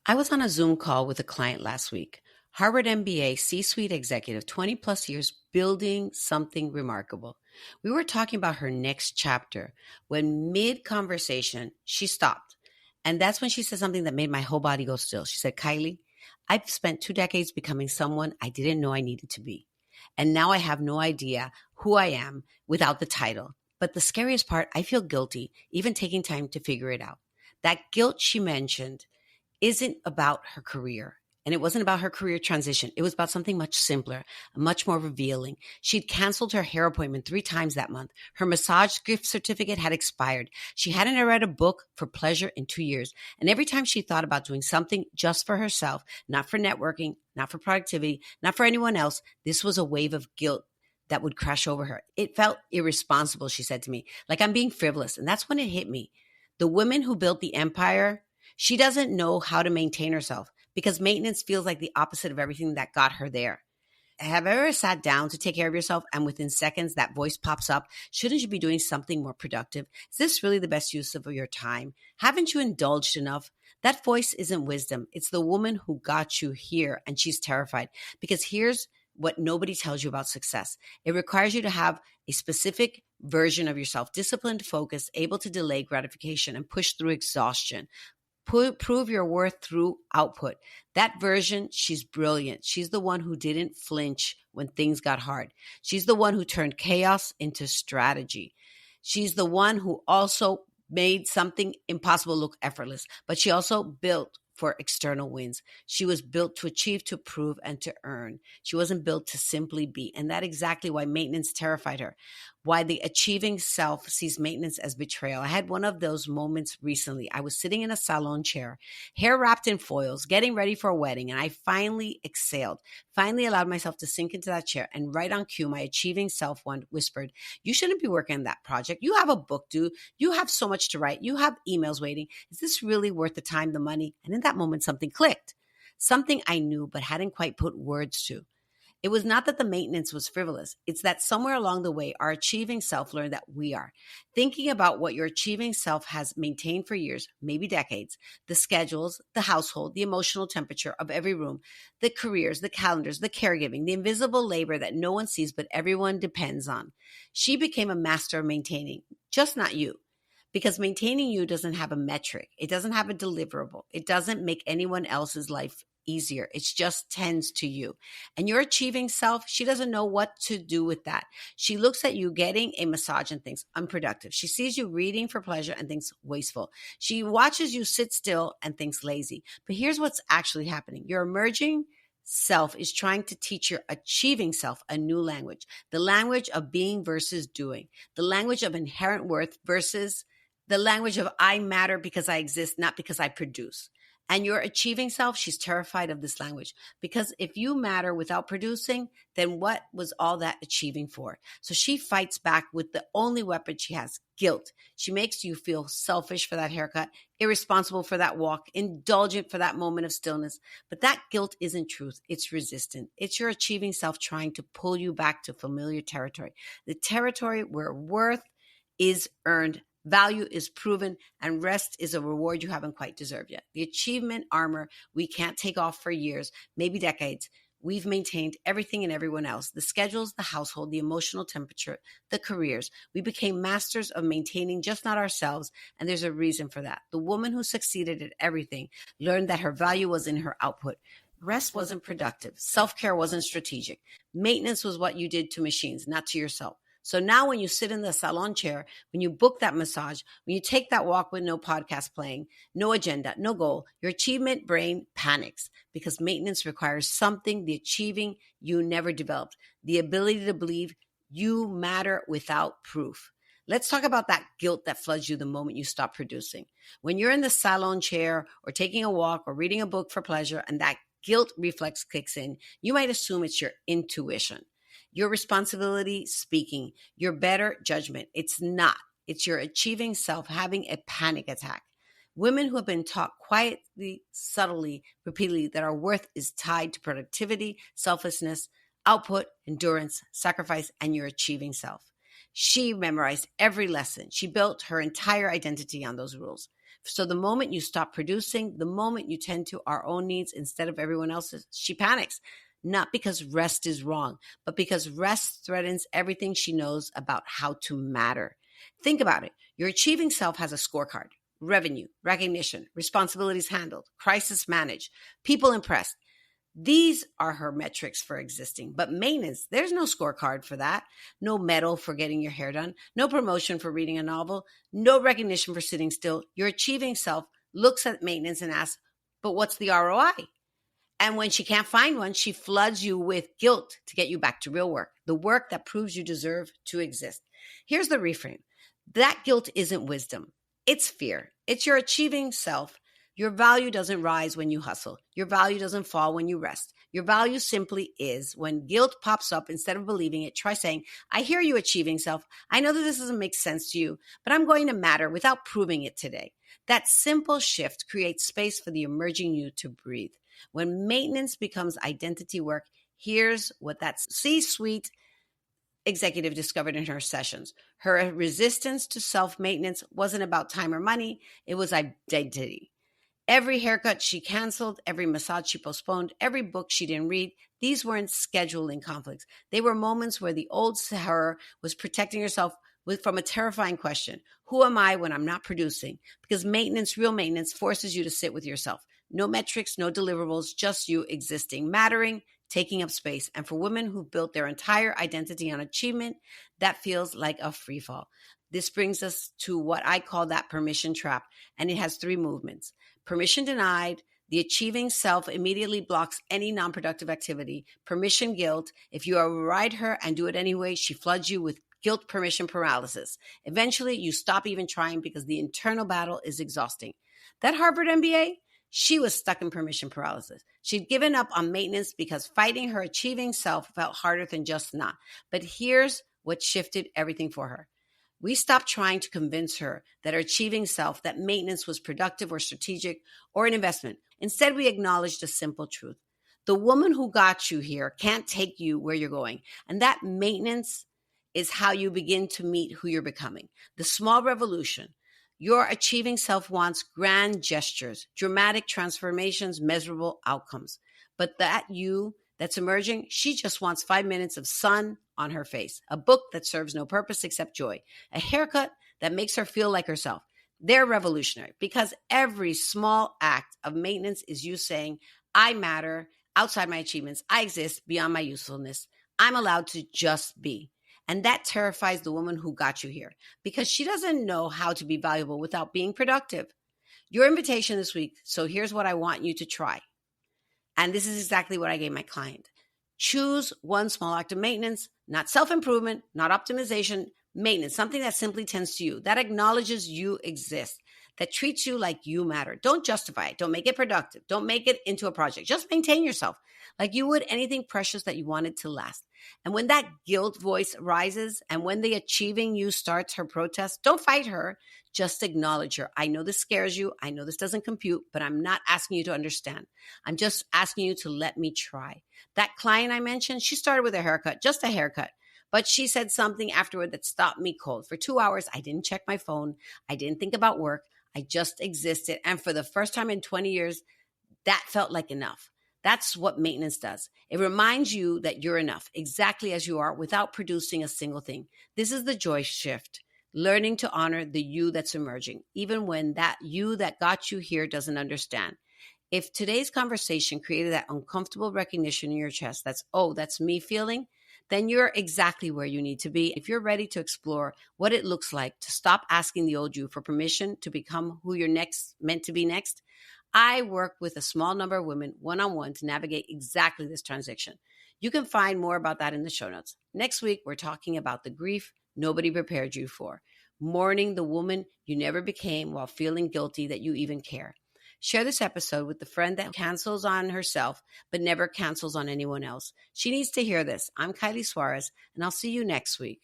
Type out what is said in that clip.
I was on a Zoom call with a client last week. Harvard MBA, C-suite executive, 20 plus years building something remarkable. We were talking about her next chapter when mid-conversation, she stopped. And that's when she said something that made my whole body go still. She said, Kylie, I've spent 2 decades becoming someone I didn't know I needed to be. And now I have no idea who I am without the title. But the scariest part, I feel guilty, even taking time to figure it out. That guilt she mentioned isn't about her career. And it wasn't about her career transition. It was about something much simpler, much more revealing. She'd canceled her hair appointment 3 times that month. Her massage gift certificate had expired. She hadn't read a book for pleasure in 2 years. And every time she thought about doing something just for herself, not for networking, not for productivity, not for anyone else, this was a wave of guilt that would crash over her. It felt irresponsible, she said to me, like I'm being frivolous. And that's when it hit me. The woman who built the empire, she doesn't know how to maintain herself because maintenance feels like the opposite of everything that got her there. Have you ever sat down to take care of yourself and within seconds that voice pops up? Shouldn't you be doing something more productive? Is this really the best use of your time? Haven't you indulged enough? That voice isn't wisdom. It's the woman who got you here, and she's terrified because here's what nobody tells you about success. It requires you to have a specific version of yourself, disciplined, focused, able to delay gratification and push through exhaustion. Prove your worth through output. That version, she's brilliant. She's the one who didn't flinch when things got hard. She's the one who turned chaos into strategy. She's the one who also made something impossible look effortless, but she also built for external wins. She was built to achieve, to prove, and to earn. She wasn't built to simply be. And that's exactly why maintenance terrified her. Why the achieving self sees maintenance as betrayal. I had one of those moments recently. I was sitting in a salon chair, hair wrapped in foils, getting ready for a wedding, and I finally exhaled, finally allowed myself to sink into that chair. And right on cue, my achieving self one whispered, you shouldn't be working on that project. You have a book due. You have so much to write. You have emails waiting. Is this really worth the time, the money? And in that moment, something clicked, something I knew but hadn't quite put words to. It was not that the maintenance was frivolous. It's that somewhere along the way, our achieving self learned that we are. Thinking about what your achieving self has maintained for years, maybe decades, the schedules, the household, the emotional temperature of every room, the careers, the calendars, the caregiving, the invisible labor that no one sees but everyone depends on. She became a master of maintaining, just not you. Because maintaining you doesn't have a metric. It doesn't have a deliverable. It doesn't make anyone else's life easier. It just tends to you. And your achieving self, she doesn't know what to do with that. She looks at you getting a massage and thinks unproductive. She sees you reading for pleasure and thinks wasteful. She watches you sit still and thinks lazy. But here's what's actually happening. Your emerging self is trying to teach your achieving self a new language, the language of being versus doing, the language of inherent worth versus the language of I matter because I exist, not because I produce. And your achieving self, she's terrified of this language because if you matter without producing, then what was all that achieving for? So she fights back with the only weapon she has, guilt. She makes you feel selfish for that haircut, irresponsible for that walk, indulgent for that moment of stillness. But that guilt isn't truth. It's resistant. It's your achieving self trying to pull you back to familiar territory, the territory where worth is earned, value is proven, and rest is a reward you haven't quite deserved yet. The achievement armor we can't take off for years, maybe decades. We've maintained everything and everyone else, the schedules, the household, the emotional temperature, the careers. We became masters of maintaining just not ourselves, and there's a reason for that. The woman who succeeded at everything learned that her value was in her output. Rest wasn't productive. Self-care wasn't strategic. Maintenance was what you did to machines, not to yourself. So now when you sit in the salon chair, when you book that massage, when you take that walk with no podcast playing, no agenda, no goal, your achievement brain panics because maintenance requires something the achieving you never developed, the ability to believe you matter without proof. Let's talk about that guilt that floods you the moment you stop producing. When you're in the salon chair or taking a walk or reading a book for pleasure and that guilt reflex kicks in, you might assume it's your intuition, your responsibility speaking, your better judgment. It's not. It's your achieving self having a panic attack. Women who have been taught quietly, subtly, repeatedly that our worth is tied to productivity, selflessness, output, endurance, sacrifice, and your achieving self. She memorized every lesson. She built her entire identity on those rules. So the moment you stop producing, the moment you tend to our own needs instead of everyone else's, she panics. Not because rest is wrong, but because rest threatens everything she knows about how to matter. Think about it. Your achieving self has a scorecard: revenue, recognition, responsibilities handled, crisis managed, people impressed. These are her metrics for existing. But maintenance, there's no scorecard for that. No medal for getting your hair done. No promotion for reading a novel. No recognition for sitting still. Your achieving self looks at maintenance and asks, but what's the ROI? And when she can't find one, she floods you with guilt to get you back to real work, the work that proves you deserve to exist. Here's the reframe. That guilt isn't wisdom. It's fear. It's your achieving self. Your value doesn't rise when you hustle. Your value doesn't fall when you rest. Your value simply is. When guilt pops up, instead of believing it, try saying, I hear you, achieving self. I know that this doesn't make sense to you, but I'm going to matter without proving it today. That simple shift creates space for the emerging you to breathe. When maintenance becomes identity work, here's what that C-suite executive discovered in her sessions. Her resistance to self-maintenance wasn't about time or money. It was identity. Every haircut she canceled, every massage she postponed, every book she didn't read, these weren't scheduling conflicts. They were moments where the old her was protecting herself from a terrifying question. Who am I when I'm not producing? Because maintenance, real maintenance, forces you to sit with yourself. No metrics, no deliverables, just you existing, mattering, taking up space. And for women who've built their entire identity on achievement, that feels like a free fall. This brings us to what I call that permission trap, and it has 3 movements. Permission denied. The achieving self immediately blocks any non-productive activity. Permission guilt. If you override her and do it anyway, she floods you with guilt permission paralysis. Eventually, you stop even trying because the internal battle is exhausting. That Harvard MBA, she was stuck in permission paralysis. She'd given up on maintenance because fighting her achieving self felt harder than just not. But here's what shifted everything for her. We stopped trying to convince her that her achieving self, that maintenance was productive or strategic or an investment. Instead, we acknowledged a simple truth. The woman who got you here can't take you where you're going. And that maintenance is how you begin to meet who you're becoming. The small revolution. Your achieving self wants grand gestures, dramatic transformations, measurable outcomes. But that you that's emerging, she just wants 5 minutes of sun on her face, a book that serves no purpose except joy, a haircut that makes her feel like herself. They're revolutionary because every small act of maintenance is you saying, I matter outside my achievements. I exist beyond my usefulness. I'm allowed to just be. And that terrifies the woman who got you here because she doesn't know how to be valuable without being productive. Your invitation this week, so here's what I want you to try. And this is exactly what I gave my client. Choose one small act of maintenance, not self-improvement, not optimization, maintenance, something that simply tends to you, that acknowledges you exist, that treats you like you matter. Don't justify it. Don't make it productive. Don't make it into a project. Just maintain yourself like you would anything precious that you wanted to last. And when that guilt voice rises and when the achieving you starts her protest, don't fight her. Just acknowledge her. I know this scares you. I know this doesn't compute, but I'm not asking you to understand. I'm just asking you to let me try. That client I mentioned, she started with a haircut, just a haircut. But she said something afterward that stopped me cold. For 2 hours, I didn't check my phone. I didn't think about work. I just existed. And for the first time in 20 years, that felt like enough. That's what maintenance does. It reminds you that you're enough, exactly as you are, without producing a single thing. This is the joy shift, learning to honor the you that's emerging, even when that you that got you here doesn't understand. If today's conversation created that uncomfortable recognition in your chest, that's me feeling, then you're exactly where you need to be. If you're ready to explore what it looks like to stop asking the old you for permission to become who you're meant to be next, I work with a small number of women one-on-one to navigate exactly this transition. You can find more about that in the show notes. Next week, we're talking about the grief nobody prepared you for, mourning the woman you never became while feeling guilty that you even care. Share this episode with the friend that cancels on herself but never cancels on anyone else. She needs to hear this. I'm Kylie Suarez, and I'll see you next week.